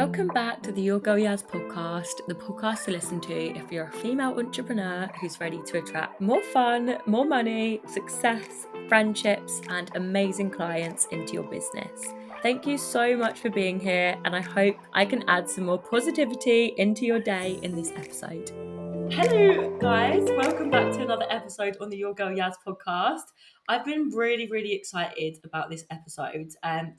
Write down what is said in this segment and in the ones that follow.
Welcome back to the Your Girl Yaz podcast, the podcast to listen to if you're a female entrepreneur who's ready to attract more fun, more money, success, friendships, and amazing clients into your business. Thank you so much for being here, and I hope I can add some more positivity into your day in this episode. Hello, guys. Welcome back to another episode on the Your Girl Yaz podcast. I've been really excited about this episode.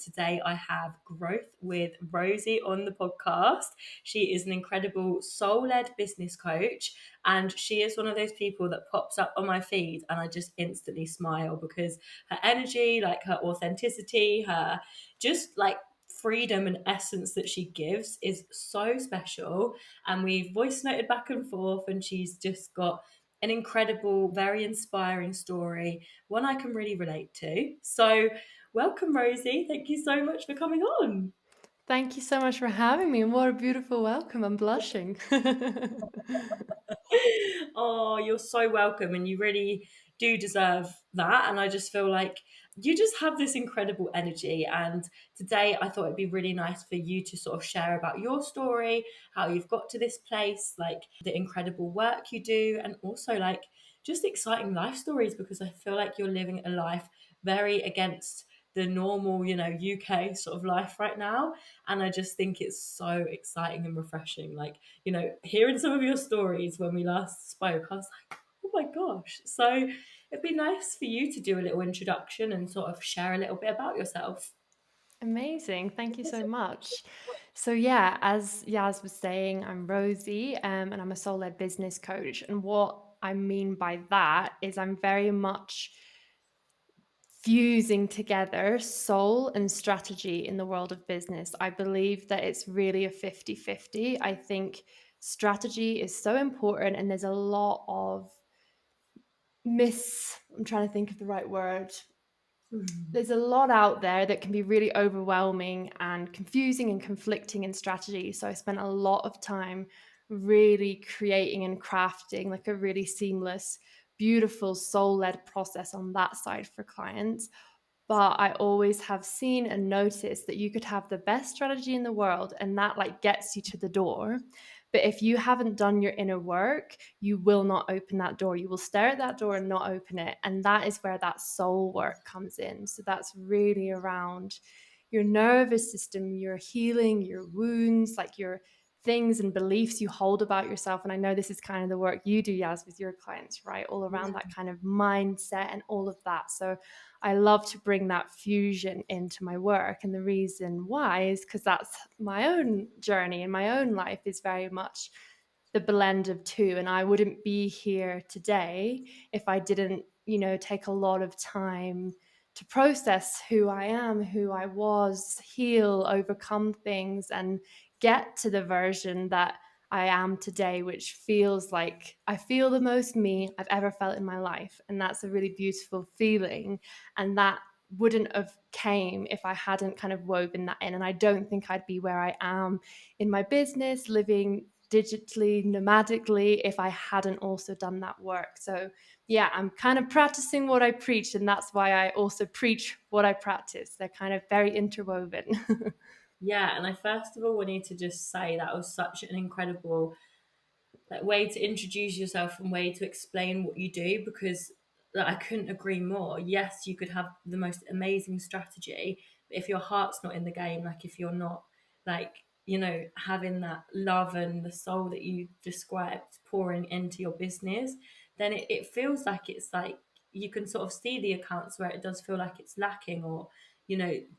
Today I have Growth with Rosie on the podcast. She is an incredible soul-led business coach, and she is one of those people that pops up on my feed and I just instantly smile because her energy, like her authenticity, her just like freedom and essence that she gives is so special. And we've voice noted back and forth, and she's just got an incredible, very inspiring story, one I can really relate to. So welcome, Rosie. Thank you so much for coming on. Thank you so much for having me, and what a beautiful welcome. I'm blushing. Oh, you're so welcome, and you really do deserve that. And I just feel like you just have this incredible energy. And today I thought it'd be really nice for you to sort of share about your story, how you've got to this place, like the incredible work you do, and also like just exciting life stories, because I feel like you're living a life very against the normal, UK sort of life right now. And I just think it's so exciting and refreshing. Like, hearing some of your stories when we last spoke, I was like, oh my gosh. So it'd be nice for you to do a little introduction and sort of share a little bit about yourself. Amazing. Thank you so much. So, yeah, as Yaz was saying, I'm Rosie, and I'm a soul led business coach. And what I mean by that is I'm very much fusing together soul and strategy in the world of business. I believe that it's really a 50-50. I think strategy is so important, and there's a lot of I'm trying to think of the right word. There's a lot out there that can be really overwhelming and confusing and conflicting in strategy. So I spent a lot of time really creating and crafting like a really seamless, beautiful soul-led process on that side for clients. But I always have seen and noticed that you could have the best strategy in the world and that like gets you to the door. But if you haven't done your inner work, you will not open that door. You will stare at that door and not open it. And that is where that soul work comes in. So that's really around your nervous system, your healing, your wounds, like your things and beliefs you hold about yourself. And I know this is kind of the work you do, Yaz, with your clients, right? All around that kind of mindset and all of that. So I love to bring that fusion into my work. And the reason why is because that's my own journey and my own life is very much the blend of two. And I wouldn't be here today if I didn't, take a lot of time to process who I am, who I was, heal, overcome things, and get to the version that I am today, which feels like I feel the most me I've ever felt in my life. And that's a really beautiful feeling. And that wouldn't have came if I hadn't kind of woven that in. And I don't think I'd be where I am in my business, living digitally, nomadically, if I hadn't also done that work. So yeah, I'm kind of practicing what I preach, and that's why I also preach what I practice. They're kind of very interwoven. Yeah, and I first of all wanted to just say that was such an incredible way to introduce yourself and way to explain what you do, because like, I couldn't agree more. Yes, you could have the most amazing strategy, but if your heart's not in the game, like if you're not like, having that love and the soul that you described pouring into your business, then it feels like it's like you can sort of see the accounts where it does feel like it's lacking, or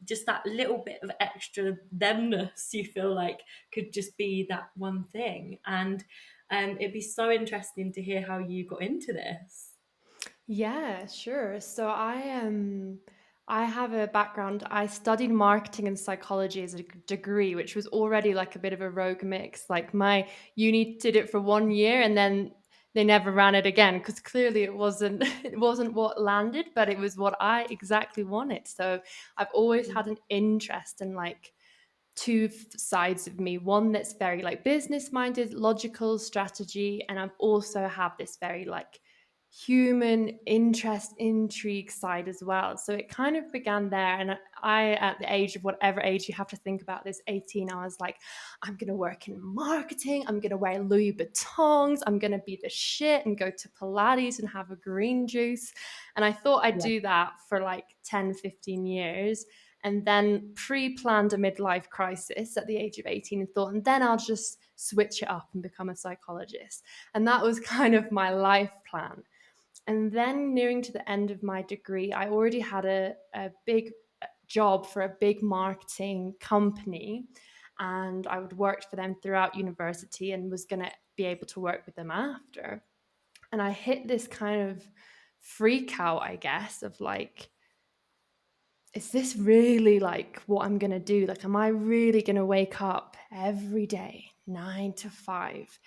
just that little bit of extra themness you feel like could just be that one thing. And it'd be so interesting to hear how you got into this. Yeah, sure. So I have a background. I studied marketing and psychology as a degree, which was already like a bit of a rogue mix. Like my uni did it for 1 year and then they never ran it again because clearly it wasn't it wasn't what landed, but it was what I exactly wanted. So I've always had an interest in like two sides of me, one that's very like business minded, logical strategy, and I've also have this very like human interest, intrigue side as well. So it kind of began there. And I, at the age of whatever age you have to think about this, 18, I was like, I'm going to work in marketing. I'm going to wear Louis Vuittons. I'm going to be the shit and go to Pilates and have a green juice. And I thought I'd Yeah. do that for like 10, 15 years. And then pre-planned a midlife crisis at the age of 18 and thought, and then I'll just switch it up and become a psychologist. And that was kind of my life plan. And then nearing to the end of my degree, I already had a big job for a big marketing company. And I would work for them throughout university and was going to be able to work with them after. And I hit this kind of freak out, I guess, of like, is this really like what I'm going to do? Like, am I really going to wake up every day, 9 to 5,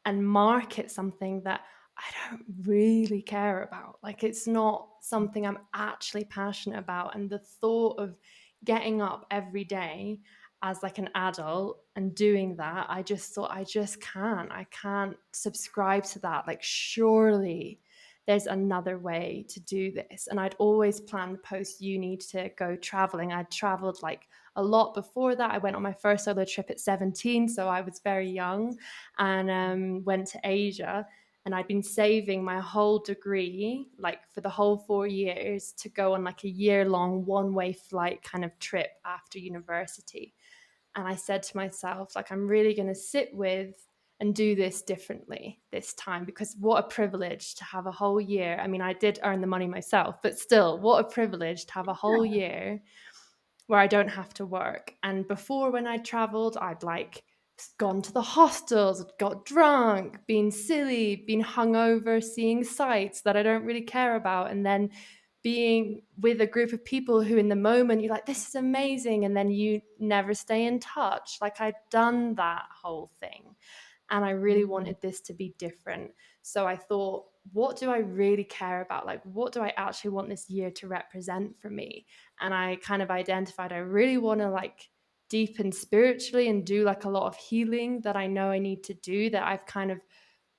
and market something that I don't really care about? Like, it's not something I'm actually passionate about. And the thought of getting up every day as like an adult and doing that, I just thought, I can't subscribe to that. Like, surely there's another way to do this. And I'd always planned post uni to go traveling. I'd traveled like a lot before that. I went on my first solo trip at 17, so I was very young, and went to Asia. And I'd been saving my whole degree, like for the whole 4 years, to go on like a year-long one-way flight kind of trip after university. And I said to myself, like, I'm really going to sit with and do this differently this time, because what a privilege to have a whole year. I mean, I did earn the money myself, but still, what a privilege to have a whole year where I don't have to work. And before, when I traveled, I'd like gone to the hostels, got drunk, been silly, been hungover, seeing sights that I don't really care about, and then being with a group of people who in the moment you're like, this is amazing, and then you never stay in touch. Like, I'd done that whole thing, and I really Mm. wanted this to be different. So I thought, what do I really care about? Like, what do I actually want this year to represent for me? And I kind of identified, I really want to like deepen spiritually and do like a lot of healing that I know I need to do, that I've kind of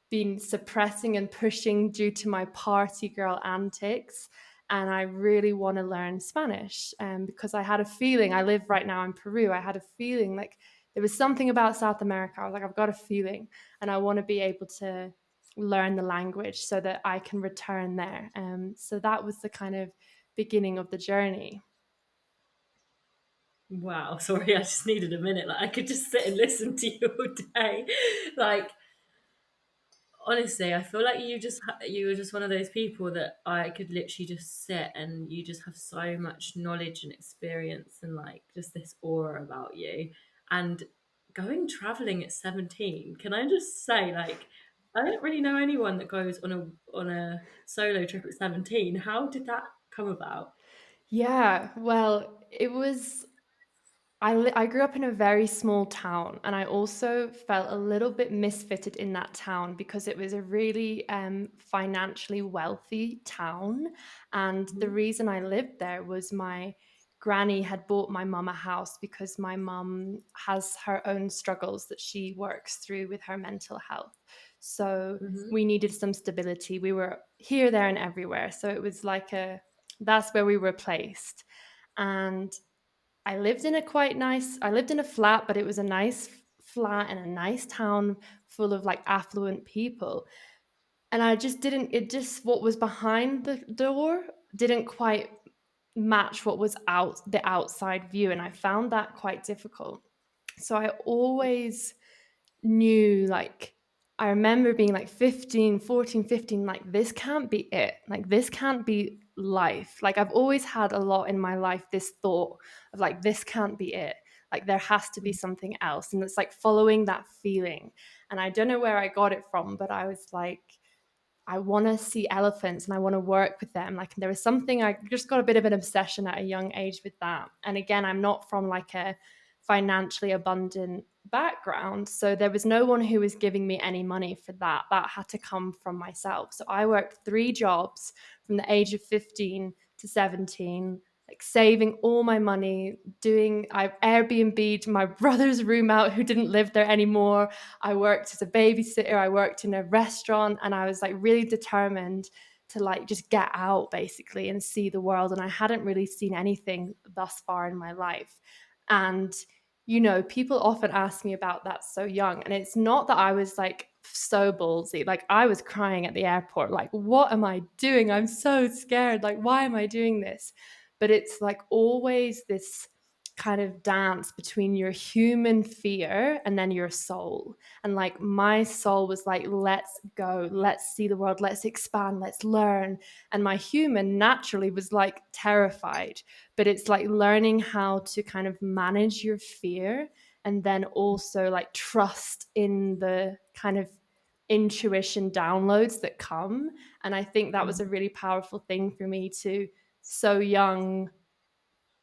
been suppressing and pushing due to my party girl antics. And I really want to learn Spanish, because I had a feeling, I live right now in Peru, I had a feeling like there was something about South America. I was like, I've got a feeling, and I want to be able to learn the language so that I can return there. So that was the kind of beginning of the journey. Wow, sorry, I just needed a minute. Like I could just sit and listen to you all day. Like honestly, I feel like you were just one of those people that I could literally just sit and you just have so much knowledge and experience and like just this aura about you. And going traveling at 17, can I just say like I don't really know anyone that goes on a solo trip at 17. How did that come about? Yeah, well, it was I grew up in a very small town, and I also felt a little bit misfitted in that town because it was a really financially wealthy town. And the Mhm. reason I lived there was my granny had bought my mum a house because my mum has her own struggles that she works through with her mental health. So Mhm. we needed some stability. We were here, there, and everywhere. So it was like that's where we were placed. And I lived in a flat, but it was a nice flat in a nice town full of like affluent people. And I just didn't, it just, what was behind the door didn't quite match what was the outside view. And I found that quite difficult. So I always knew, like, I remember being like 15, 14, 15, like, this can't be it. Like, this can't be life. Like, I've always had a lot in my life this thought of like, this can't be it. Like, there has to be something else. And it's like following that feeling. And I don't know where I got it from, but I was like, I want to see elephants and I want to work with them. Like, there was something, I just got a bit of an obsession at a young age with that. And again, I'm not from like a financially abundant background. So there was no one who was giving me any money for that. That had to come from myself. So I worked 3 jobs from the age of 15 to 17, like saving all my money, I Airbnb'd my brother's room out who didn't live there anymore. I worked as a babysitter, I worked in a restaurant, and I was like really determined to like just get out basically and see the world. And I hadn't really seen anything thus far in my life. And people often ask me about that so young. And it's not that I was like so ballsy. Like I was crying at the airport, like, what am I doing? I'm so scared. Like, why am I doing this? But it's like always this kind of dance between your human fear and then your soul. And like my soul was like, let's go, let's see the world, let's expand, let's learn. And my human naturally was like terrified. But it's like learning how to kind of manage your fear and then also like trust in the kind of intuition downloads that come. And I think that was a really powerful thing for me to so young.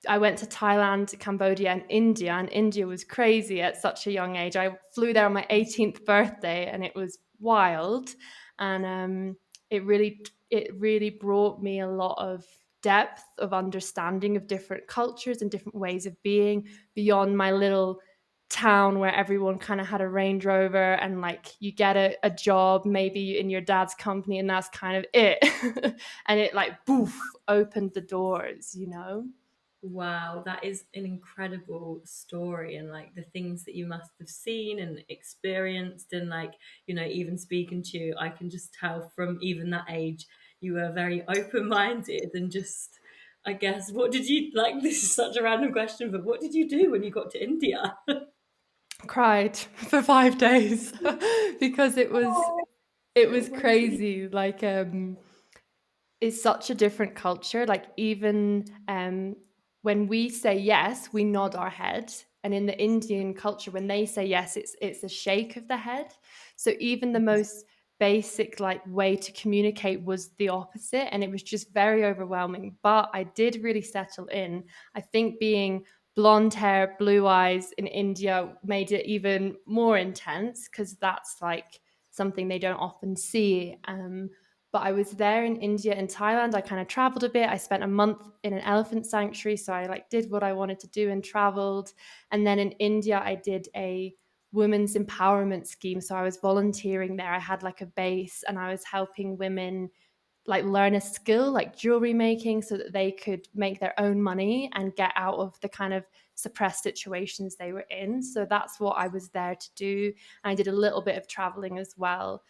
I went to Thailand, Cambodia, and India, and India was crazy at such a young age. I flew there on my 18th birthday, and it was wild. And it really brought me a lot of depth of understanding of different cultures and different ways of being beyond my little town where everyone kind of had a Range Rover and like you get a job maybe in your dad's company and that's kind of it. And it like boof opened the doors. Wow, that is an incredible story, and like the things that you must have seen and experienced, and like, even speaking to you, I can just tell from even that age you were very open-minded and just, I guess, what did you like? This is such a random question, but what did you do when you got to India? Cried for 5 days because it was Oh, it little was Rosie. crazy. Like is such a different culture. Like even when we say yes, we nod our head. And in the Indian culture, when they say yes, it's a shake of the head. So even the most basic like way to communicate was the opposite, and it was just very overwhelming. But I did really settle in. I think being blonde hair, blue eyes in India made it even more intense because that's like something they don't often see. But I was there in India and Thailand. I kind of traveled a bit. I spent a month in an elephant sanctuary. So I like did what I wanted to do and traveled. And then in India, I did a women's empowerment scheme. So I was volunteering there. I had like a base and I was helping women like learn a skill like jewelry making so that they could make their own money and get out of the kind of suppressed situations they were in. So that's what I was there to do. And I did a little bit of traveling as well.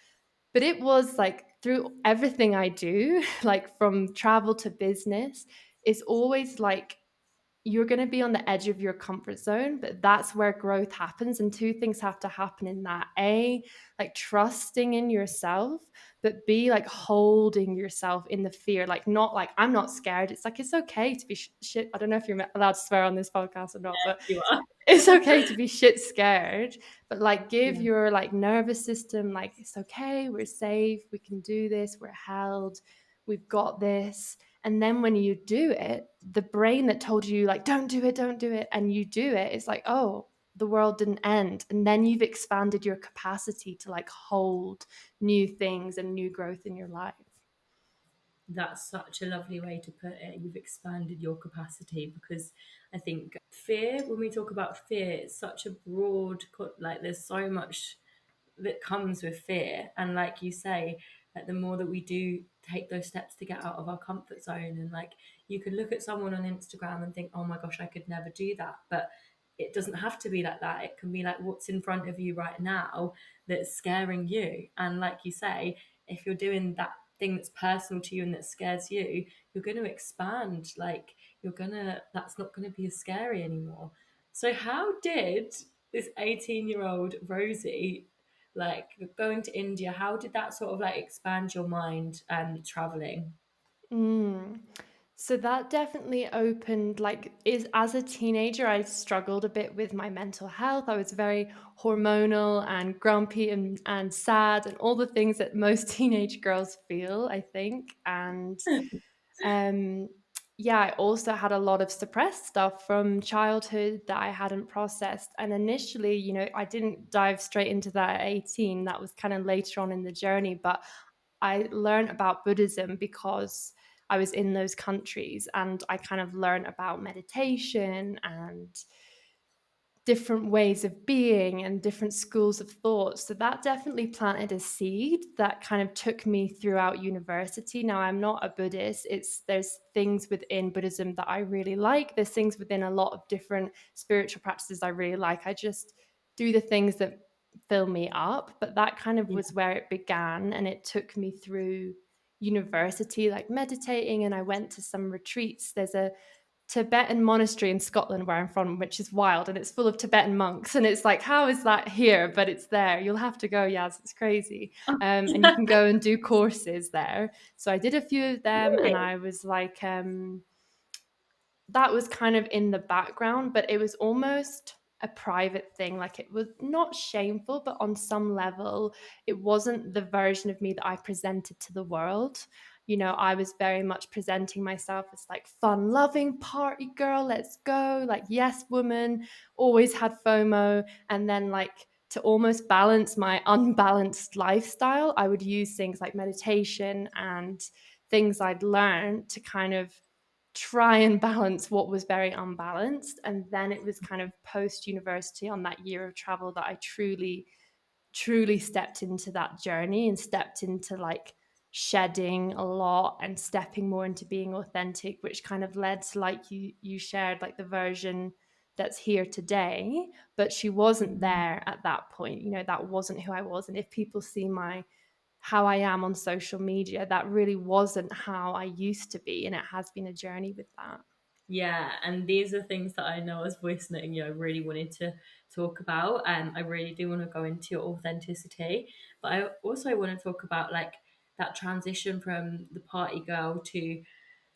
But it was like through everything I do, like from travel to business, it's always like you're going to be on the edge of your comfort zone, but that's where growth happens. And two things have to happen in that: A, like trusting in yourself, but B, like holding yourself in the fear. Like, not like I'm not scared. It's like it's okay to be shit. I don't know if you're allowed to swear on this podcast or not, but You are. it's okay to be shit scared, but like give Yeah. your like nervous system like it's okay, we're safe, we can do this, we're held, we've got this. And then when you do it, the brain that told you like don't do it, and you do it, it's like, oh, the world didn't end. And then you've expanded your capacity to like hold new things and new growth in your life. That's such a lovely way to put it. You've expanded your capacity, because I think fear, when we talk about fear, it's such a broad, like there's so much that comes with fear. And like you say, like the more that we do take those steps to get out of our comfort zone, and like you could look at someone on Instagram and think, oh my gosh, I could never do that. But it doesn't have to be like that. It can be like what's in front of you right now that's scaring you. And like you say, if you're doing that thing that's personal to you and that scares you, you're going to expand. Like that's not going to be as scary anymore. So how did this 18-year-old Rosie, like going to India, how did that sort of like expand your mind and traveling? Mm. So that definitely opened, like, is as a teenager, I struggled a bit with my mental health. I was very hormonal and grumpy and sad and all the things that most teenage girls feel, I think. And um, yeah, I also had a lot of suppressed stuff from childhood that I hadn't processed. And initially, I didn't dive straight into that at 18. That was kind of later on in the journey. But I learned about Buddhism because I was in those countries, and I kind of learned about meditation and different ways of being and different schools of thought. So that definitely planted a seed that kind of took me throughout university. Now, I'm not a Buddhist. There's things within Buddhism that I really like. There's things within a lot of different spiritual practices I really like. I just do the things that fill me up. But that kind of Yeah. was where it began, and it took me through university, like meditating, and I went to some retreats. There's a Tibetan monastery in Scotland where I'm from, which is wild, and it's full of Tibetan monks. And it's like, how is that here? But it's there. You'll have to go, Yaz. It's crazy. Oh, And you can go and do courses there. So I did a few of them, and really? I was like, that was kind of in the background, but it was almost a private thing. Like, it was not shameful, but on some level, it wasn't the version of me that I presented to the world. You know, I was very much presenting myself as like fun loving party girl, let's go, like, yes, woman, always had FOMO. And then, like, to almost balance my unbalanced lifestyle, I would use things like meditation and things I'd learned to kind of try and balance what was very unbalanced. And then it was kind of post university, on that year of travel, that I truly stepped into that journey and stepped into like shedding a lot and stepping more into being authentic, which kind of led to, like, you shared, like, the version that's here today. But she wasn't there at that point. You know, that wasn't who I was. And if people see my how I am on social media, that really wasn't how I used to be. And it has been a journey with that. Yeah, and these are things that I know as voice noting you, I really wanted to talk about. I really do want to go into your authenticity, but I also want to talk about like that transition from the party girl to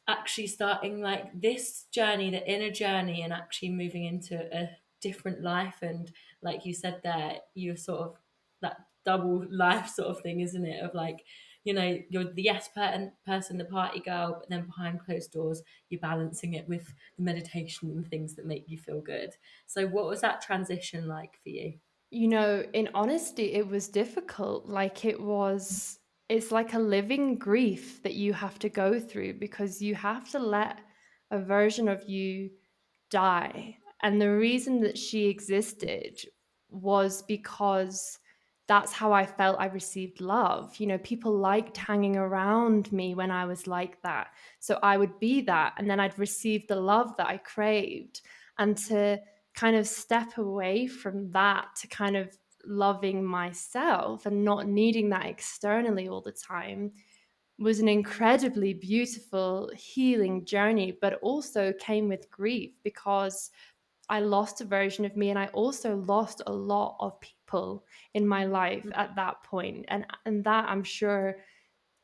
actually starting like this journey, the inner journey, and actually moving into a different life. And like you said there, you're sort of that double life sort of thing, isn't it? Of like, you're the person, the party girl, but then behind closed doors, you're balancing it with the meditation and things that make you feel good. So, what was that transition like for you? You know, in honesty, it was difficult. It's like a living grief that you have to go through, because you have to let a version of you die. And the reason that she existed was because that's how I felt I received love. You know, people liked hanging around me when I was like that. So I would be that, and then I'd receive the love that I craved. And to kind of step away from that to kind of loving myself and not needing that externally all the time was an incredibly beautiful healing journey, but also came with grief, because I lost a version of me, and I also lost a lot of people in my life at that point. And that, I'm sure,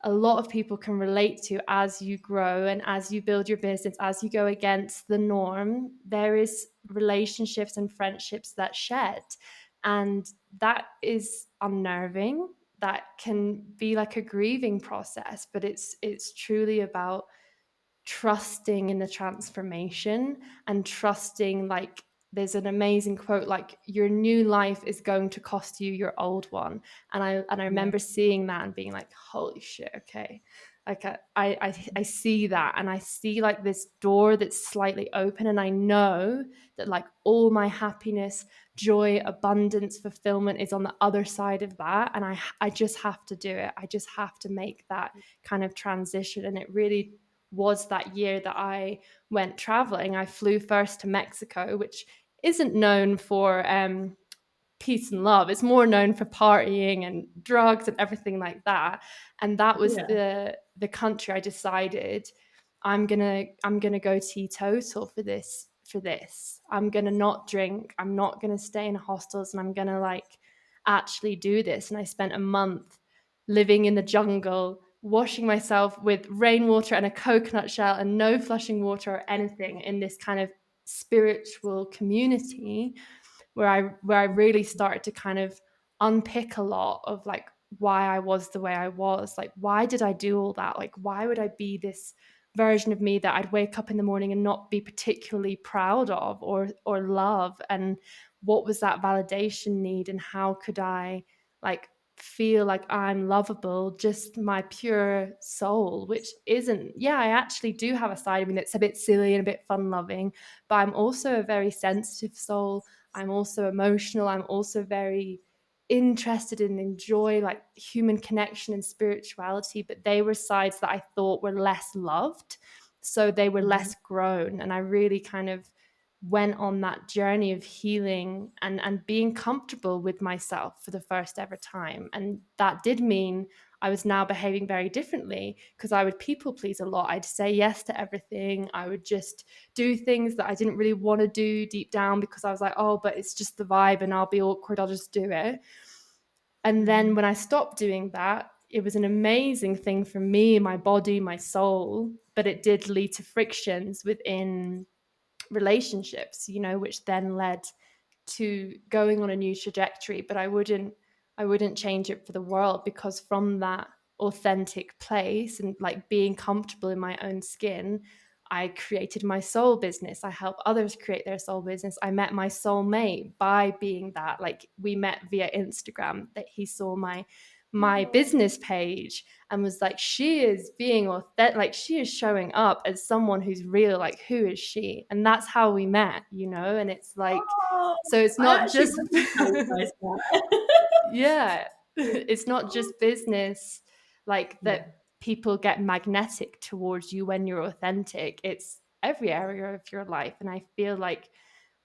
a lot of people can relate to. As you grow and as you build your business, as you go against the norm, there is relationships and friendships that shed. And that is unnerving. That can be like a grieving process, but it's truly about trusting in the transformation, and trusting, like, there's an amazing quote, like, your new life is going to cost you your old one. And I Yeah. remember seeing that and being like, holy shit, okay. Like, I see that, and I see like this door that's slightly open, and I know that, like, all my happiness, joy, abundance, fulfillment is on the other side of that. And I just have to do it. I just have to make that kind of transition. And it really was that year that I went traveling. I flew first to Mexico, which isn't known for peace and love. It's more known for partying and drugs and everything like that. And that was Yeah. the country I decided, I'm gonna go teetotal for this. I'm gonna not drink. I'm not gonna stay in hostels, and I'm gonna, like, actually do this. And I spent a month living in the jungle, washing myself with rainwater and a coconut shell, and no flushing water or anything, in this kind of spiritual community, where I really started to kind of unpick a lot of, like, why I was the way I was. Like, why did I do all that? Like, why would I be this version of me that I'd wake up in the morning and not be particularly proud of or love? And what was that validation need? And how could I, like, feel like I'm lovable, just my pure soul, which isn't, yeah, I actually do have a side of me that's a bit silly and a bit fun loving, but I'm also a very sensitive soul. I'm also emotional. I'm also very interested and enjoy like human connection and spirituality, but they were sides that I thought were less loved. So they were Mhm. less grown. And I really kind of went on that journey of healing and being comfortable with myself for the first ever time. And that did mean I was now behaving very differently because I would people please a lot. I'd say yes to everything. I would just do things that I didn't really want to do deep down because I was like, oh, but it's just the vibe and I'll be awkward. I'll just do it. And then Mhm. when I stopped doing that, it was an amazing thing for me, my body, my soul, but it did lead to frictions within relationships, which then led to going on a new trajectory. But I wouldn't change it for the world, because from that authentic place and like being comfortable in my own skin, I created my soul business. I help others create their soul business. I met my soulmate by being that. Like, we met via Instagram, that he saw my Oh. business page and was like, she is being authentic, like she is showing up as someone who's real, like who is she? And that's how we met, and it's like, Oh, so it's I not actually just love how you guys met. yeah, it's not just business, like Yeah. that people get magnetic towards you when you're authentic. It's every area of your life. And I feel like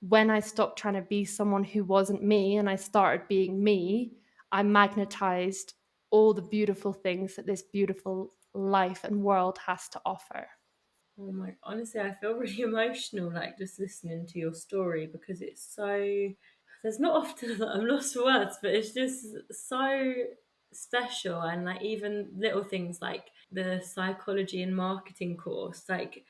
when I stopped trying to be someone who wasn't me and I started being me, I magnetized all the beautiful things that this beautiful life and world has to offer. Oh my, honestly, I feel really emotional, like just listening to your story, because it's so, there's not often that I'm lost for words, but it's just so special. And like even little things like the psychology and marketing course, like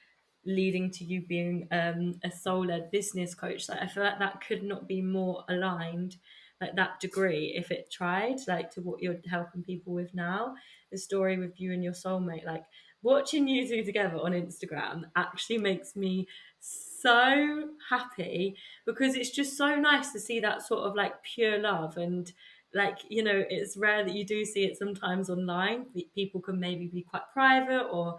leading to you being a soul-led business coach, like I feel like that could not be more aligned, like that degree, if it tried, like to what you're helping people with now. The story with you and your soulmate, like watching you two together on Instagram actually makes me so happy, because it's just so nice to see that sort of like pure love. And like, it's rare that you do see it sometimes online. People can maybe be quite private, or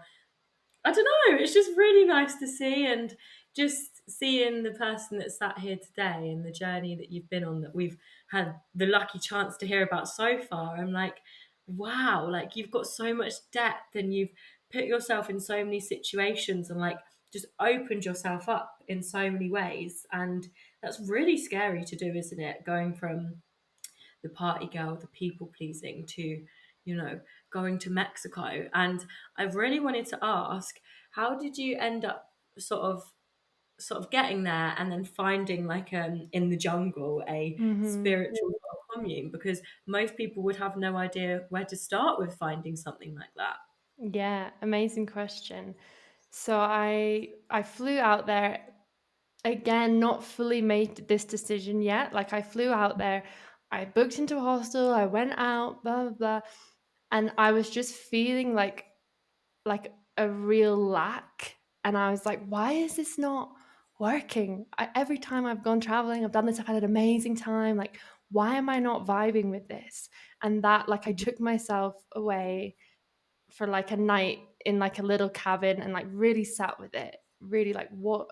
I don't know, it's just really nice to see. And just seeing the person that sat here today and the journey that you've been on, that we've had the lucky chance to hear about so far, I'm like, wow, like you've got so much depth, and you've put yourself in so many situations, and like just opened yourself up in so many ways. And that's really scary to do, isn't it? Going from the party girl, the people pleasing, to, going to Mexico. And I've really wanted to ask, how did you end up sort of getting there, and then finding like in the jungle a Mm-hmm. spiritual commune? Because most people would have no idea where to start with finding something like that. Yeah, amazing question. So I flew out there, again, not fully made this decision yet. Like, I flew out there, I booked into a hostel, I went out, blah blah blah, and I was just feeling like a real lack. And I was like, why is this not working? Every time I've gone traveling, I've done this, I've had an amazing time. Like, why am I not vibing with this? And that, like, I took myself away for like a night in like a little cabin and like really sat with it, really like, what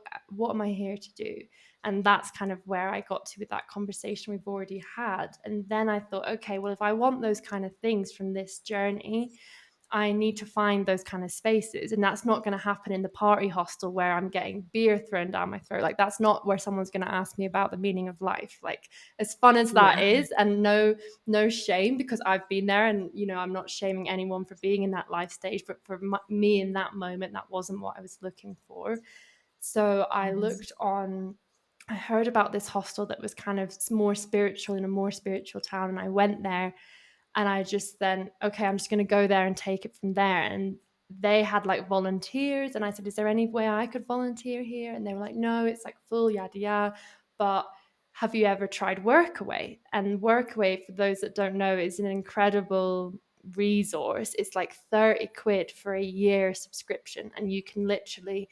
am I here to do? And that's kind of where I got to with that conversation we've already had. And then I thought, okay, well, if I want those kind of things from this journey, I need to find those kind of spaces. And that's not going to happen in the party hostel where I'm getting beer thrown down my throat. Like, that's not where someone's going to ask me about the meaning of life. Like, as fun as that Yeah. is, and no shame, because I've been there, and I'm not shaming anyone for being in that life stage, but for me in that moment, that wasn't what I was looking for. So I heard about this hostel that was kind of more spiritual, in a more spiritual town, and I went there. And I just then, okay, I'm just going to go there and take it from there. And they had like volunteers. And I said, is there any way I could volunteer here? And they were like, no, it's like full, yada, yada. But have you ever tried Workaway? And Workaway, for those that don't know, is an incredible resource. It's like 30 quid for a year subscription. And you can literally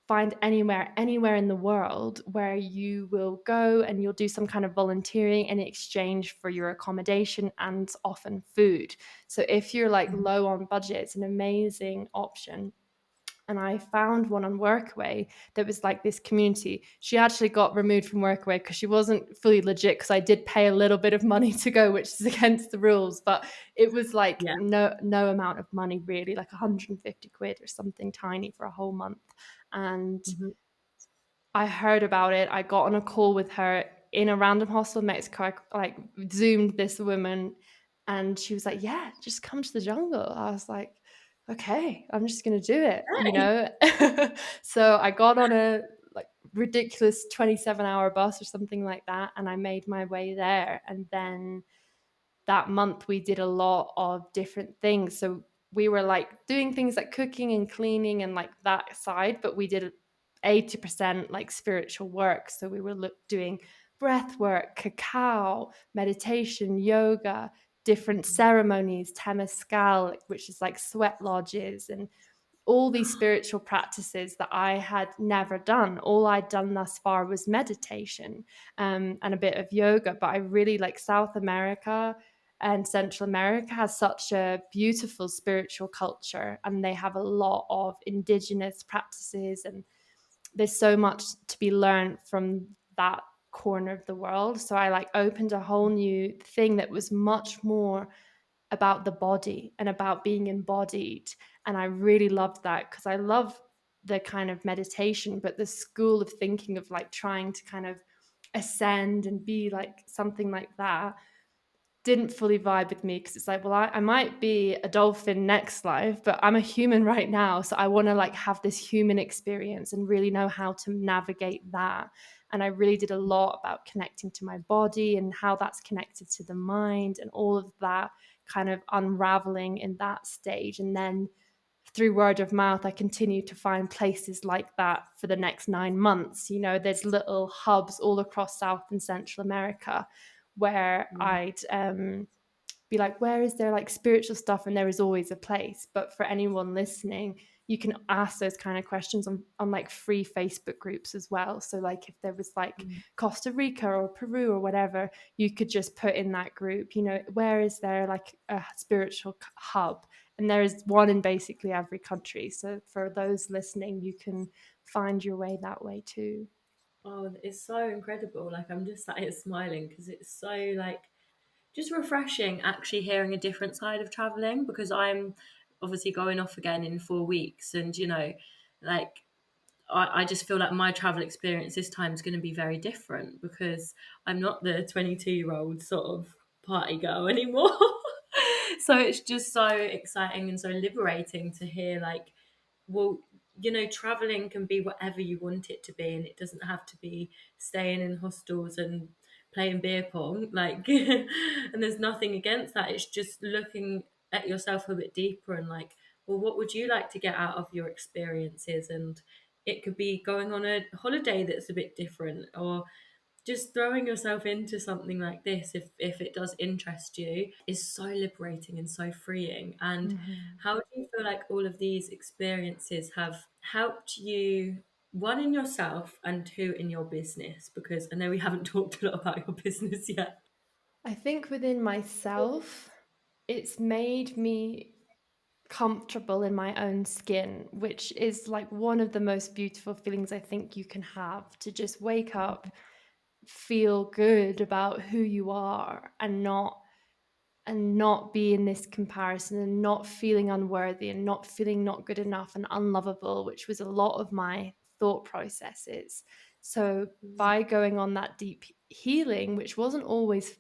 find anywhere in the world where you will go, and you'll do some kind of volunteering in exchange for your accommodation and often food. So if you're like low on budget, it's an amazing option. and I found one on Workaway that was like this community. She actually got removed from Workaway because she wasn't fully legit, because I did pay a little bit of money to go, which is against the rules, but it was like Yeah. no amount of money really, like 150 quid or something tiny for a whole month. And Mhm. I heard about it. I got on a call with her in a random hostel in Mexico. I like zoomed this woman, and she was like, "Yeah, just come to the jungle." I was like, "Okay, I'm just gonna do it," you Hey. know. So I got on a like ridiculous 27-hour bus or something like that, and I made my way there. And then that month we did a lot of different things. So we were like doing things like cooking and cleaning and like that side, but we did 80% like spiritual work. So we were doing breath work, cacao, meditation, yoga, different ceremonies, temescal, which is like sweat lodges, and all these spiritual practices that I had never done. All I'd done thus far was meditation, and a bit of yoga. But I really like South America and Central America has such a beautiful spiritual culture, and they have a lot of indigenous practices, and there's so much to be learned from that corner of the world. So I like opened a whole new thing that was much more about the body and about being embodied. And I really loved that, because I love the kind of meditation, but the school of thinking of like trying to kind of ascend and be like something like that didn't fully vibe with me, because it's like, well, I might be a dolphin next life, but I'm a human right now. So I want to like have this human experience and really know how to navigate that. And I really did a lot about connecting to my body and how that's connected to the mind and all of that kind of unraveling in that stage. And then through word of mouth, I continue to find places like that for the next 9 months. You know, there's little hubs all across South and Central America where Mm. I'd be like, where is there like spiritual stuff? And there is always a place. But for anyone listening, you can ask those kind of questions on like free Facebook groups as well. So like if there was like Mm. Costa Rica or Peru or whatever, you could just put in that group, you know, where is there like a spiritual hub? And there is one in basically every country. So for those listening, you can find your way that way too. Oh, it's so incredible. Like I'm just sat here smiling because it's so like just refreshing actually hearing a different side of traveling, because I'm obviously going off again in 4 weeks, and like I just feel like my travel experience this time is going to be very different because I'm not the 22-year-old sort of party girl anymore. So it's just so exciting and so liberating to hear like, well, traveling can be whatever you want it to be, and it doesn't have to be staying in hostels and playing beer pong. Like, and there's nothing against that. It's just looking at yourself a bit deeper and like, well, what would you like to get out of your experiences? And it could be going on a holiday that's a bit different, or just throwing yourself into something like this, if it does interest you, is so liberating and so freeing. And Mm-hmm. how do you feel like all of these experiences have helped you, one in yourself and two in your business? Because I know we haven't talked a lot about your business yet. I think within myself, it's made me comfortable in my own skin, which is like one of the most beautiful feelings I think you can have, to just wake up, feel good about who you are, and not be in this comparison, and not feeling unworthy, and not feeling not good enough and unlovable, which was a lot of my thought processes. So by going on that deep healing, which wasn't always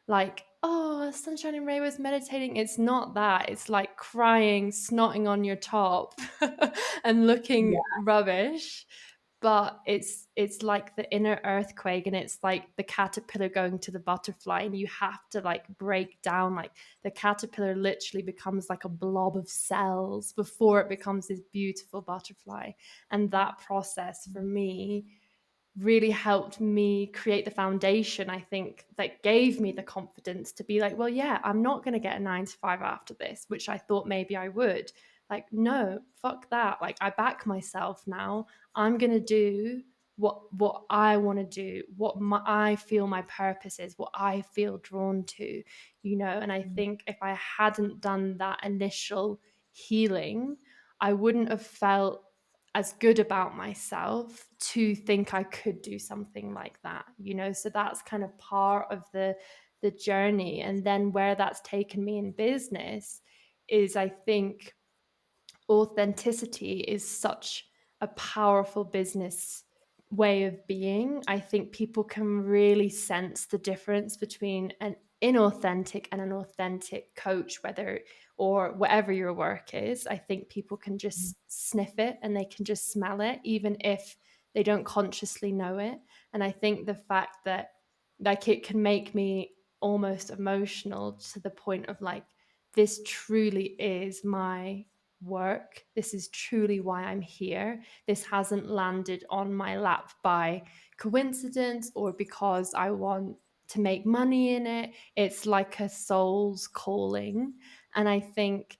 like, oh, sunshine and rainbows meditating. It's not that. It's like crying, snotting on your top and looking Yeah. rubbish. But it's like the inner earthquake, and it's like the caterpillar going to the butterfly, and you have to like break down. Like the caterpillar literally becomes like a blob of cells before it becomes this beautiful butterfly. And that process for me really helped me create the foundation, I think, that gave me the confidence to be like, well, yeah, I'm not going to get a 9 to 5 after this, which I thought maybe I would. Like, no, fuck that. Like, I back myself now. I'm going to do what I want to do, I feel my purpose is, what I feel drawn to, you know. And I think if I hadn't done that initial healing, I wouldn't have felt as good about myself to think I could do something like that, you know? So that's kind of part of the journey. And then where that's taken me in business is, I think, authenticity is such a powerful business way of being. I think people can really sense the difference between an inauthentic and an authentic coach, whether or whatever your work is. I think people can just sniff it and they can just smell it, even if they don't consciously know it. And I think the fact that, like, it can make me almost emotional to the point of like, this truly is my work. This is truly why I'm here. This hasn't landed on my lap by coincidence or because I want to make money in it. It's like a soul's calling. And I think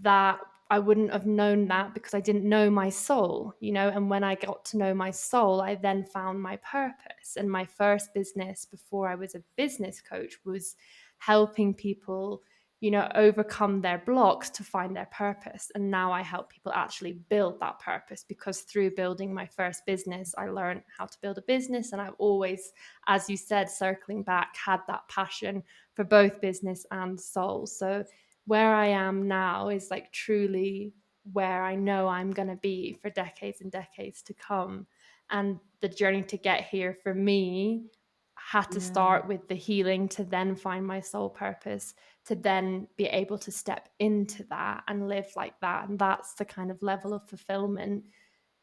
that I wouldn't have known that because I didn't know my soul, you know. And when I got to know my soul, I then found my purpose. And my first business before I was a business coach was helping people, you know, overcome their blocks to find their purpose. And now I help people actually build that purpose, because through building my first business, I learned how to build a business. And I've always, as you said, circling back, had that passion for both business and soul. So where I am now is like truly where I know I'm going to be for decades and decades to come. And the journey to get here for me had to Yeah. start with the healing to then find my soul purpose, to then be able to step into that and live like that. And that's the kind of level of fulfillment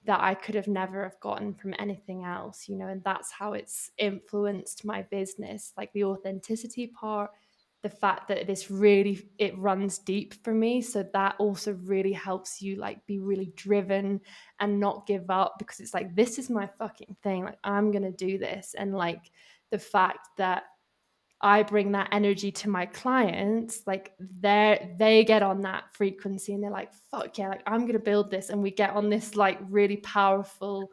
that I could have never have gotten from anything else, you know. And that's how it's influenced my business, like the authenticity part, the fact that this really, it runs deep for me. So that also really helps you like be really driven and not give up, because it's like, this is my fucking thing. Like, I'm going to do this. And like the fact that I bring that energy to my clients, like they get on that frequency and they're like, fuck yeah, like I'm gonna build this. And we get on this like really powerful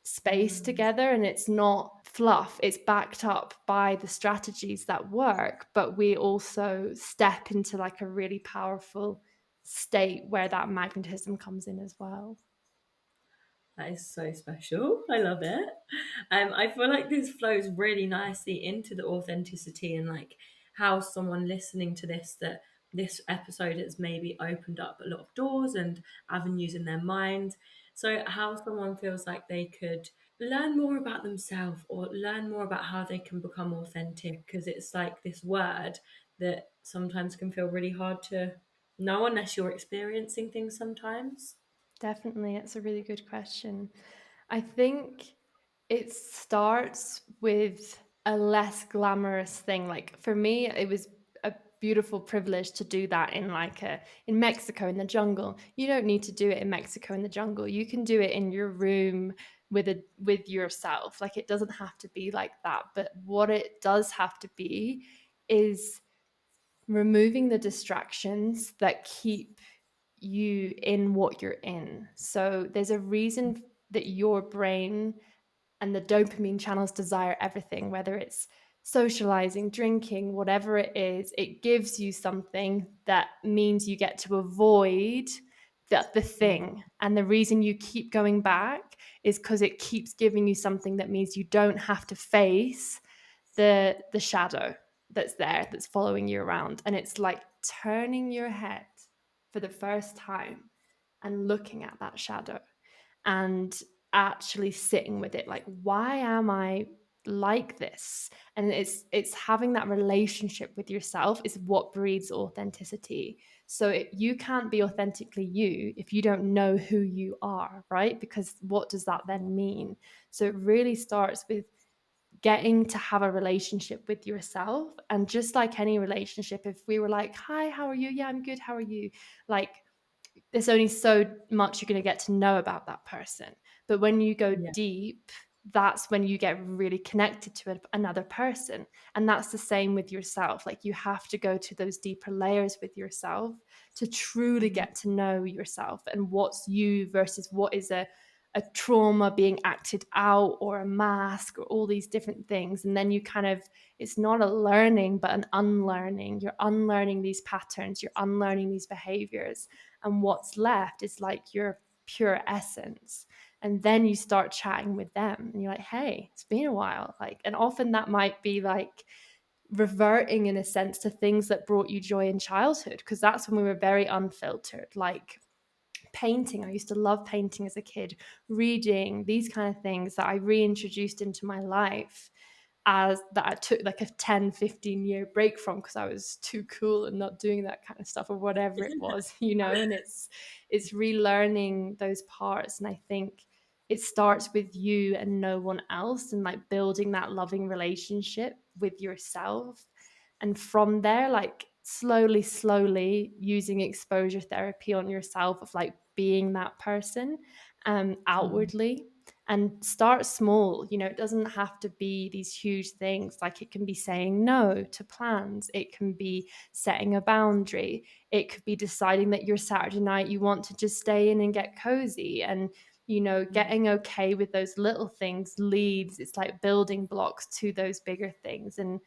space Mm. together. And it's not fluff, it's backed up by the strategies that work, but we also step into like a really powerful state where that magnetism comes in as well. That is so special. I love it. I feel like this flows really nicely into the authenticity and like how someone listening to this, that this episode has maybe opened up a lot of doors and avenues in their mind. So how someone feels like they could learn more about themselves or learn more about how they can become authentic, because it's like this word that sometimes can feel really hard to know unless you're experiencing things sometimes. Definitely, it's a really good question. I think it starts with a less glamorous thing. Like for me, it was a beautiful privilege to do that in like a in Mexico in the jungle. You don't need to do it in Mexico in the jungle. You can do it in your room with yourself. Like it doesn't have to be like that. But what it does have to be is removing the distractions that keep you in what you're in. So there's a reason that your brain and the dopamine channels desire everything, whether it's socializing, drinking, whatever it is. It gives you something that means you get to avoid the thing. And the reason you keep going back is because it keeps giving you something that means you don't have to face the shadow that's there, that's following you around. And it's like turning your head for the first time and looking at that shadow and actually sitting with it, like, why am I like this? And it's having that relationship with yourself is what breeds authenticity. So you can't be authentically you if you don't know who you are, right? Because what does that then mean? So it really starts with getting to have a relationship with yourself. And just like any relationship, if we were like, hi, how are you? Yeah, I'm good, how are you? Like, there's only so much you're going to get to know about that person. But when you go Yeah. deep, that's when you get really connected to another person. And that's the same with yourself. Like you have to go to those deeper layers with yourself to truly Mhm. get to know yourself and what's you versus what is a trauma being acted out or a mask or all these different things. And then you kind of, it's not a learning, but an unlearning. You're unlearning these patterns, you're unlearning these behaviors. And what's left is like pure essence. And then you start chatting with them and you're like, hey, it's been a while. Like, and often that might be like reverting in a sense to things that brought you joy in childhood, because that's when we were very unfiltered. Like painting, I used to love painting as a kid, reading, these kind of things that I reintroduced into my life, as that I took like a 10-15 year break from because I was too cool and not doing that kind of stuff or whatever it was, and it's relearning those parts. And I think it starts with you and no one else, and like building that loving relationship with yourself. And from there, like slowly using exposure therapy on yourself of like being that person Mm. outwardly. And start small. It doesn't have to be these huge things. Like it can be saying no to plans, it can be setting a boundary, it could be deciding that your Saturday night you want to just stay in and get cozy. And getting okay with those little things leads, it's like building blocks to those bigger things. And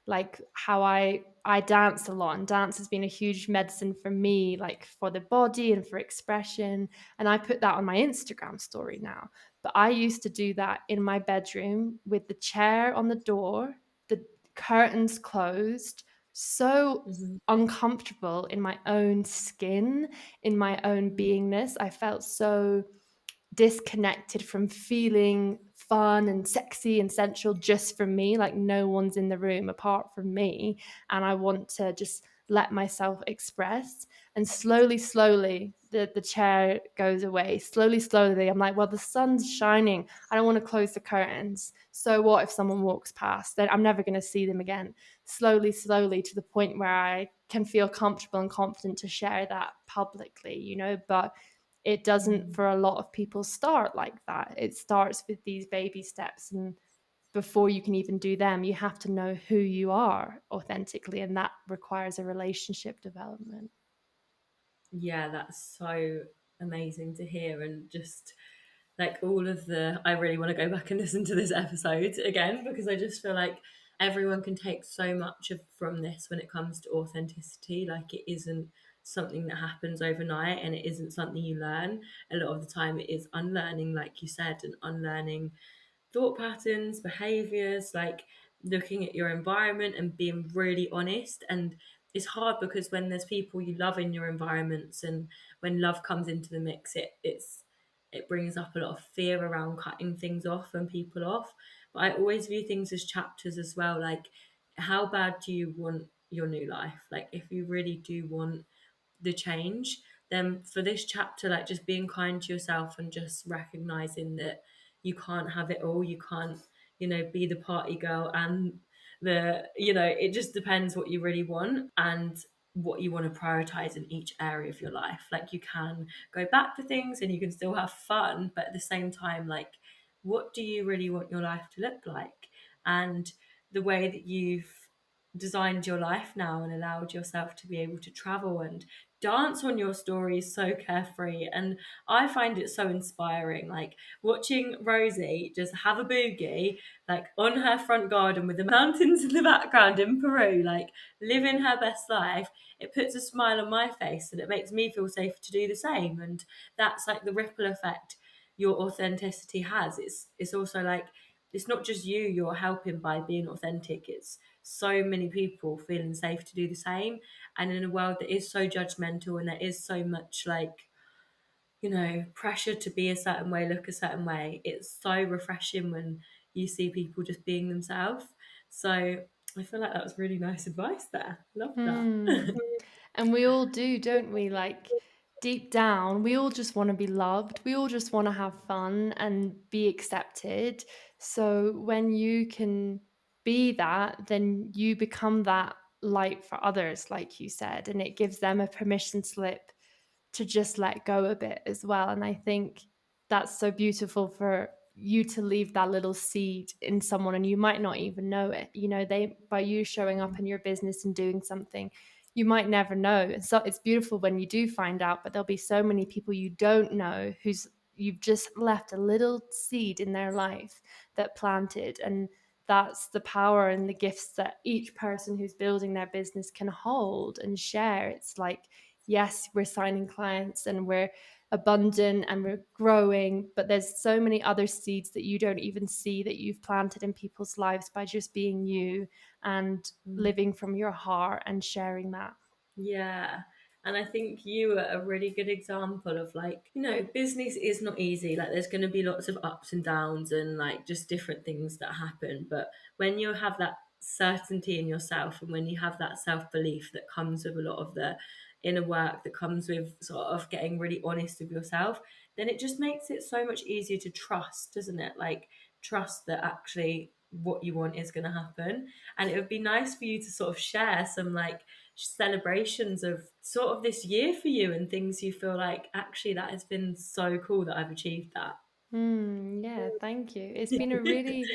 like how I dance a lot, and dance has been a huge medicine for me, like for the body and for expression. And I put that on my Instagram story now. But I used to do that in my bedroom with the chair on the door, the curtains closed, so Mhm. uncomfortable in my own skin, in my own beingness. I felt so disconnected from feeling fun and sexy and sensual just from me, like no one's in the room apart from me, and I want to just let myself express. And slowly the chair goes away. Slowly I'm like, well, the sun's shining, I don't want to close the curtains, so what if someone walks past? Then I'm never going to see them again. Slowly to the point where I can feel comfortable and confident to share that publicly, but it doesn't Mm. for a lot of people start like that. It starts with these baby steps. And before you can even do them, you have to know who you are authentically. And that requires a relationship development. Yeah, that's so amazing to hear. And just like all of the, I really want to go back and listen to this episode again because I just feel like everyone can take so much from this when it comes to authenticity. Like it isn't something that happens overnight and it isn't something you learn. A lot of the time it is unlearning, like you said, and unlearning thought patterns, behaviors, like looking at your environment and being really honest. And it's hard because when there's people you love in your environments and when love comes into the mix, it brings up a lot of fear around cutting things off and people off. But I always view things as chapters as well. Like, how bad do you want your new life? Like, if you really do want the change, then for this chapter, like just being kind to yourself and just recognizing that you can't have it all. You can't, be the party girl and it just depends what you really want and what you want to prioritize in each area of your life. Like you can go back to things and you can still have fun, but at the same time, like, what do you really want your life to look like? And the way that you've designed your life now and allowed yourself to be able to travel and dance on your stories so carefree. And I find it so inspiring, like watching Rosie just have a boogie like on her front garden with the mountains in the background in Peru, like living her best life. It puts a smile on my face and it makes me feel safe to do the same. And that's like the ripple effect your authenticity has. It's also like it's not just you're helping by being authentic, it's so many people feeling safe to do the same. And in a world that is so judgmental and there is so much like, pressure to be a certain way, look a certain way, it's so refreshing when you see people just being themselves. So I feel like that was really nice advice there. Love that. Hmm. And we all do, don't we? Like deep down, we all just want to be loved. We all just want to have fun and be accepted. So when you can be that, then you become that light for others, like you said, and it gives them a permission slip to just let go a bit as well. And I think that's so beautiful for you to leave that little seed in someone and you might not even know it. They, by you showing up in your business and doing something, you might never know. So it's beautiful when you do find out, but there'll be so many people you don't know who's you've just left a little seed in their life that planted. And that's the power and the gifts that each person who's building their business can hold and share. It's like, yes, we're signing clients and we're abundant and we're growing, but there's so many other seeds that you don't even see that you've planted in people's lives by just being you and Mm. living from your heart and sharing that. Yeah. And I think you are a really good example of, like, business is not easy. Like, there's going to be lots of ups and downs and like just different things that happen. But when you have that certainty in yourself, and when you have that self belief that comes with a lot of the inner work, that comes with sort of getting really honest with yourself, then it just makes it so much easier to trust, doesn't it? Like, trust that actually what you want is going to happen. And it would be nice for you to sort of share some like celebrations of sort of this year for you, and things you feel like, actually, that has been so cool that I've achieved that. Yeah, thank you. It's been a really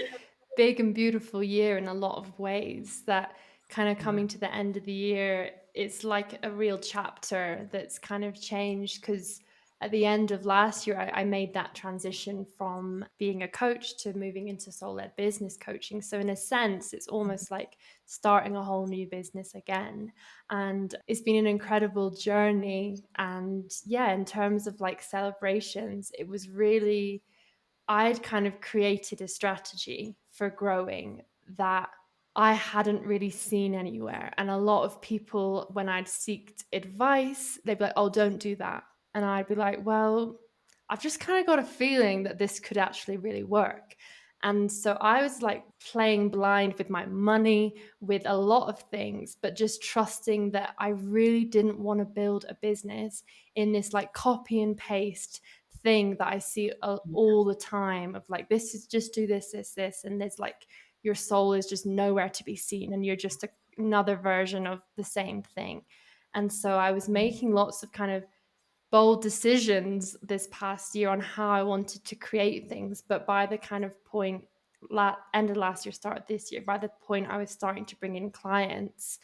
big and beautiful year in a lot of ways that kind of Yeah. coming to the end of the year, it's like a real chapter that's kind of changed because at the end of last year, I made that transition from being a coach to moving into soul-led business coaching. So in a sense, it's almost like starting a whole new business again. And it's been an incredible journey. And yeah, in terms of like celebrations, it was really, I'd kind of created a strategy for growing that I hadn't really seen anywhere. And a lot of people, when I'd seeked advice, they'd be like, oh, don't do that. And I'd be like, well, I've just kind of got a feeling that this could actually really work. And so I was like playing blind with my money, with a lot of things, but just trusting that I really didn't want to build a business in this like copy and paste thing that I see all the time of like, this is just do this, this, this. And there's like, your soul is just nowhere to be seen and you're just another version of the same thing. And so I was making lots of kind of bold decisions this past year on how I wanted to create things. But by the kind of point, end of last year, start this year, by the point I was starting to bring in clients,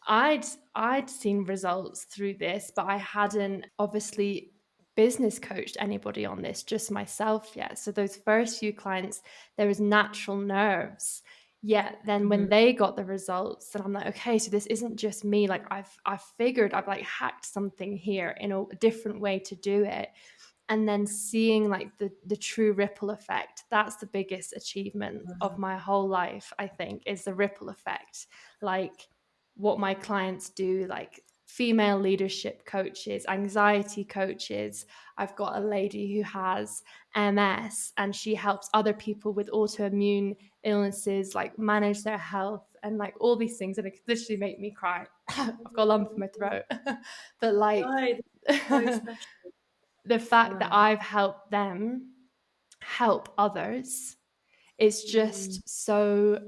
I'd I'd seen results through this, but I hadn't obviously business coached anybody on this, just myself yet. So those first few clients, there was natural nerves. Yet then when Mhm. they got the results, then I'm like, okay, so this isn't just me. Like I've figured I've like hacked something here in a different way to do it. And then seeing like the true ripple effect, that's the biggest achievement of my whole life, I think, is the ripple effect. Like what my clients do, like female leadership coaches, anxiety coaches. I've got a lady who has MS and she helps other people with autoimmune illnesses, like manage their health and like all these things. And it could literally make me cry. I've got a lump in my throat. But like, No, so special. the fact that Wow. I've helped them help others is Mm. just so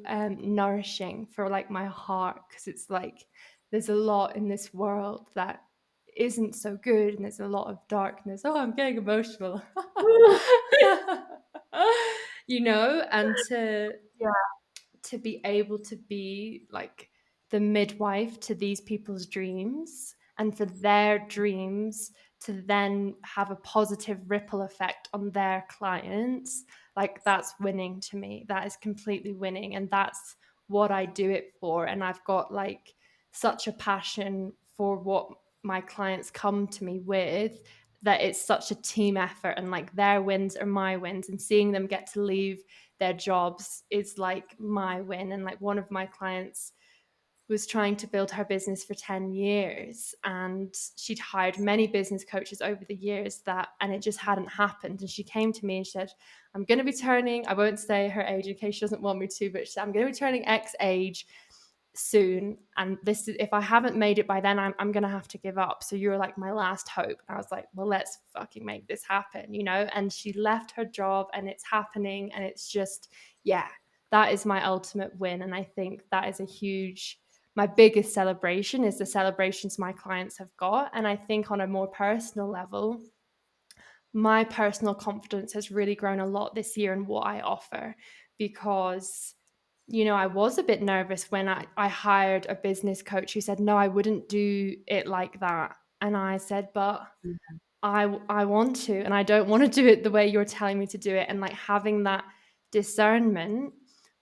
nourishing for like my heart because it's like there's a lot in this world that isn't so good and there's a lot of darkness. Oh, I'm getting emotional. And to be able to be like the midwife to these people's dreams and for their dreams to then have a positive ripple effect on their clients, like that's winning to me. That is completely winning. And that's what I do it for. And I've got like such a passion for what my clients come to me with that it's such a team effort and like their wins are my wins and seeing them get to leave their jobs is like my win. And like one of my clients was trying to build her business for 10 years and she'd hired many business coaches over the years and it just hadn't happened. And she came to me and she said, I'm going to be turning, I won't say her age in case she doesn't want me to, but she said, I'm going to be turning X age soon, and this is, if I haven't made it by then, I'm gonna have to give up, so you're like my last hope. And I was like, well, let's fucking make this happen, and she left her job and it's happening, and it's just, yeah, that is my ultimate win. And I think that is my biggest celebration is the celebrations my clients have got. And I think on a more personal level, my personal confidence has really grown a lot this year in what I offer because I was a bit nervous when I hired a business coach who said, no, I wouldn't do it like that. And I said, but I want to, and I don't want to do it the way you're telling me to do it. And like having that discernment,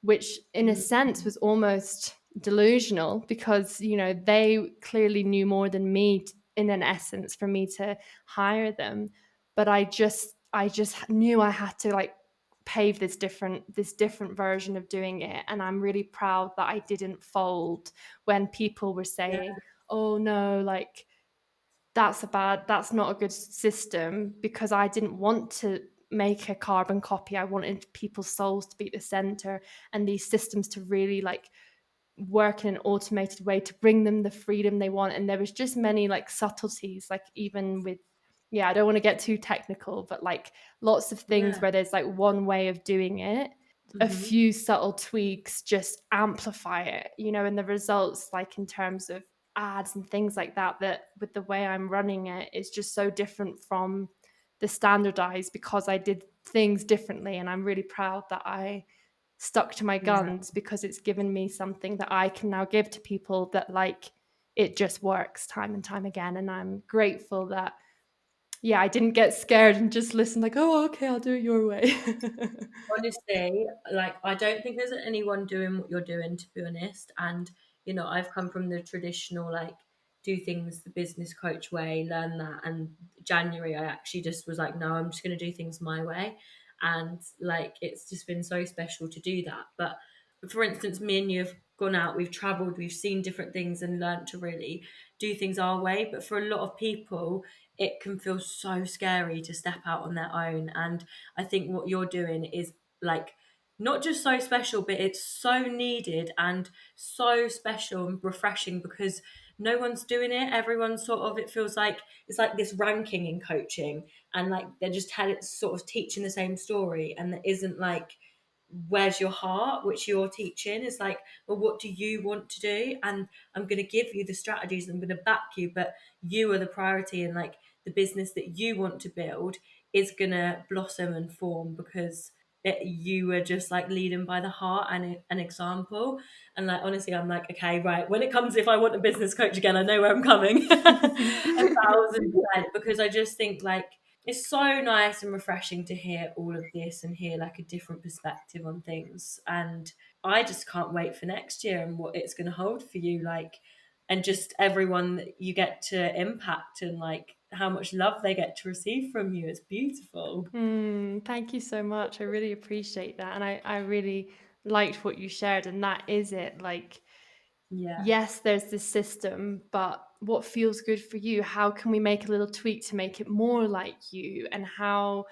which in a sense was almost delusional because, they clearly knew more than me in an essence for me to hire them. But I just knew I had to like pave this different version of doing it, and I'm really proud that I didn't fold when people were Yeah. saying, oh no, like that's not a good system, because I didn't want to make a carbon copy. I wanted people's souls to be at the center, and these systems to really like work in an automated way to bring them the freedom they want. And there was just many like subtleties, like even with, yeah, I don't want to get too technical, but like lots of things Yeah. where there's like one way of doing it, a Mm-hmm. few subtle tweaks just amplify it, and the results, like in terms of ads and things like that, that with the way I'm running it is just so different from the standardized, because I did things differently. And I'm really proud that I stuck to my Yeah. guns, because it's given me something that I can now give to people that like it just works time and time again. And I'm grateful that, yeah, I didn't get scared and just listen like, oh, okay, I'll do it your way. Honestly, like I don't think there's anyone doing what you're doing, to be honest. And I've come from the traditional like do things the business coach way, learn that. And January, I actually just was like, no, I'm just going to do things my way, and like it's just been so special to do that. But for instance, me and you have gone out, we've traveled, we've seen different things, and learned to really do things our way. But for a lot of people, it can feel so scary to step out on their own. And I think what you're doing is like not just so special, but it's so needed and so special and refreshing, because no one's doing it. Everyone's sort of, it feels like it's like this ranking in coaching, and like they're just sort of teaching the same story, and there isn't like where's your heart, which you're teaching is like, well, what do you want to do? And I'm going to give you the strategies, I'm going to back you, but you are the priority. And like the business that you want to build is going to blossom and form because you were just like leading by the heart and an example. And like honestly, I'm like, okay, right, when it comes, if I want a business coach again, I know where I'm coming. 1,000%, because I just think like it's so nice and refreshing to hear all of this and hear like a different perspective on things. And I just can't wait for next year and what it's going to hold for you, like, and just everyone that you get to impact, and like how much love they get to receive from you. It's beautiful. Thank you so much. I really appreciate that. And I really liked what you shared. And that is it. Like, Yeah. yes, there's this system, but what feels good for you? How can we make a little tweak to make it more like you? And how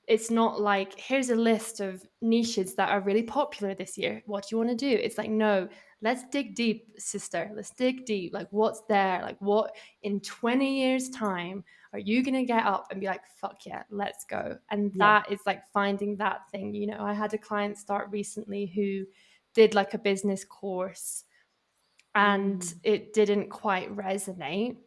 it's not like, here's a list of niches that are really popular this year. What do you want to do? It's like, no, let's dig deep, sister. Let's dig deep. Like, what's there? Like, what in 20 years' time are you going to get up and be like, fuck yeah, let's go? And Yeah. that is like finding that thing. I had a client start recently who did like a business course and Mm. it didn't quite resonate.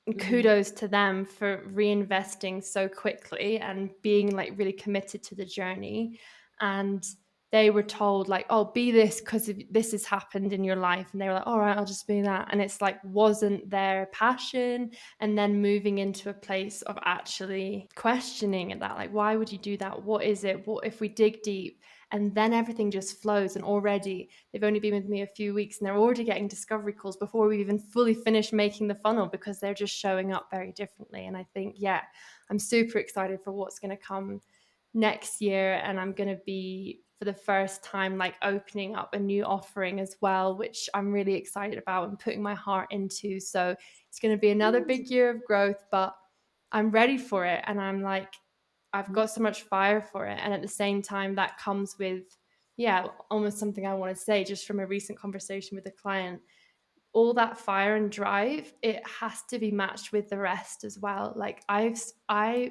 Mm-hmm. Kudos to them for reinvesting so quickly and being like really committed to the journey. And they were told like, oh, be this because this has happened in your life. And they were like, all right, I'll just be that. And it's like wasn't their passion. And then moving into a place of actually questioning that, like, why would you do that? What is it? What if we dig deep? And then everything just flows. And already they've only been with me a few weeks and they're already getting discovery calls before we've even fully finished making the funnel, because they're just showing up very differently. And I think, yeah, I'm super excited for what's going to come next year. And I'm going to be, for the first time, like opening up a new offering as well, which I'm really excited about and putting my heart into. So it's going to be another big year of growth, but I'm ready for it. And I'm like, I've got so much fire for it. And at the same time, that comes with, yeah, almost something I want to say just from a recent conversation with a client. All that fire and drive, it has to be matched with the rest as well. Like I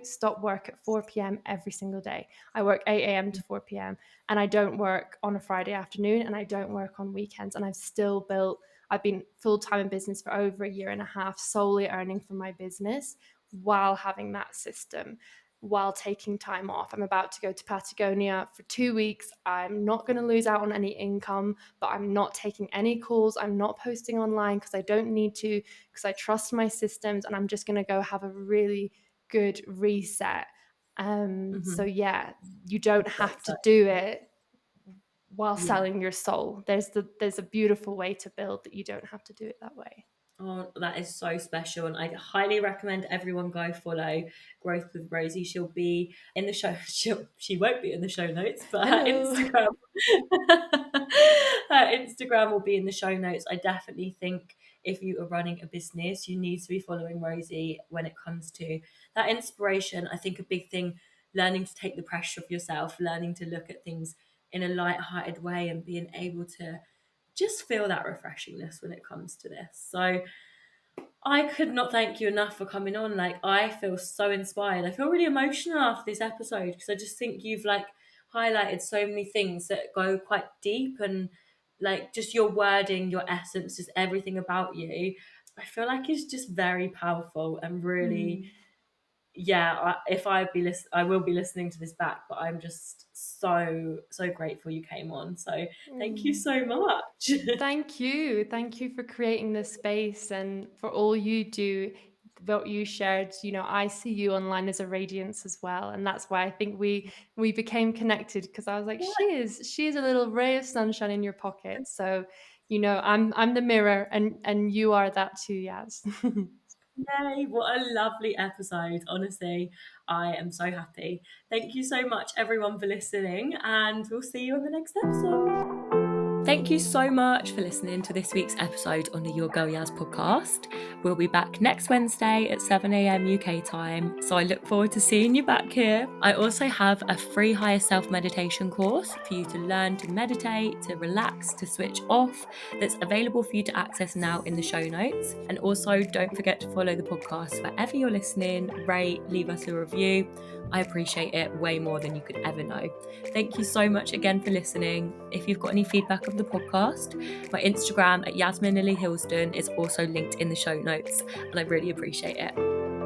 stop work at 4 p.m. every single day. I work 8 a.m. to 4 p.m. and I don't work on a Friday afternoon and I don't work on weekends. And I've been full time in business for over a year and a half, solely earning from my business while having that system, while taking time off. I'm about to go to Patagonia for 2 weeks. I'm not going to lose out on any income, but I'm not taking any calls. I'm not posting online because I don't need to, because I trust my systems, and I'm just going to go have a really good reset. So Mm-hmm. yeah, you don't So have to exciting. do it while Yeah. selling your soul. There's a beautiful way to build that you don't have to do it that way. Oh, that is so special. And I highly recommend everyone go follow Growth with Rosie. She'll be in the show. She won't be in the show notes, but her Hello. Instagram, her Instagram will be in the show notes. I definitely think if you are running a business, you need to be following Rosie when it comes to that inspiration. I think a big thing, learning to take the pressure off yourself, learning to look at things in a light-hearted way and being able to just feel that refreshingness when it comes to this. So I could not thank you enough for coming on. Like, I feel so inspired. I feel really emotional after this episode because I just think you've like highlighted so many things that go quite deep, and like just your wording, your essence, just everything about you. I feel like it's just very powerful and really, Mm. yeah. If I be I will be listening to this back, but I'm just so grateful you came on. So thank you Mm. so much. Thank you. Thank you for creating this space and for all you do. What you shared, I see you online as a radiance as well, and that's why I think we became connected, because I was like, she is a little ray of sunshine in your pocket. So, I'm the mirror, and you are that too, Yaz. Yay, what a lovely episode. Honestly, I am so happy. Thank you so much, everyone, for listening, and we'll see you on the next episode. Thank you so much for listening to this week's episode on the Your Girl Yaz podcast. We'll be back next Wednesday at 7 a.m. UK time, so I look forward to seeing you back here. I also have a free higher self meditation course for you to learn to meditate, to relax, to switch off, that's available for you to access now in the show notes. And also, don't forget to follow the podcast wherever you're listening, rate, leave us a review. I appreciate it way more than you could ever know. Thank you so much again for listening. If you've got any feedback of the podcast, my Instagram at Yasmin Lily Hilston is also linked in the show notes, and I really appreciate it.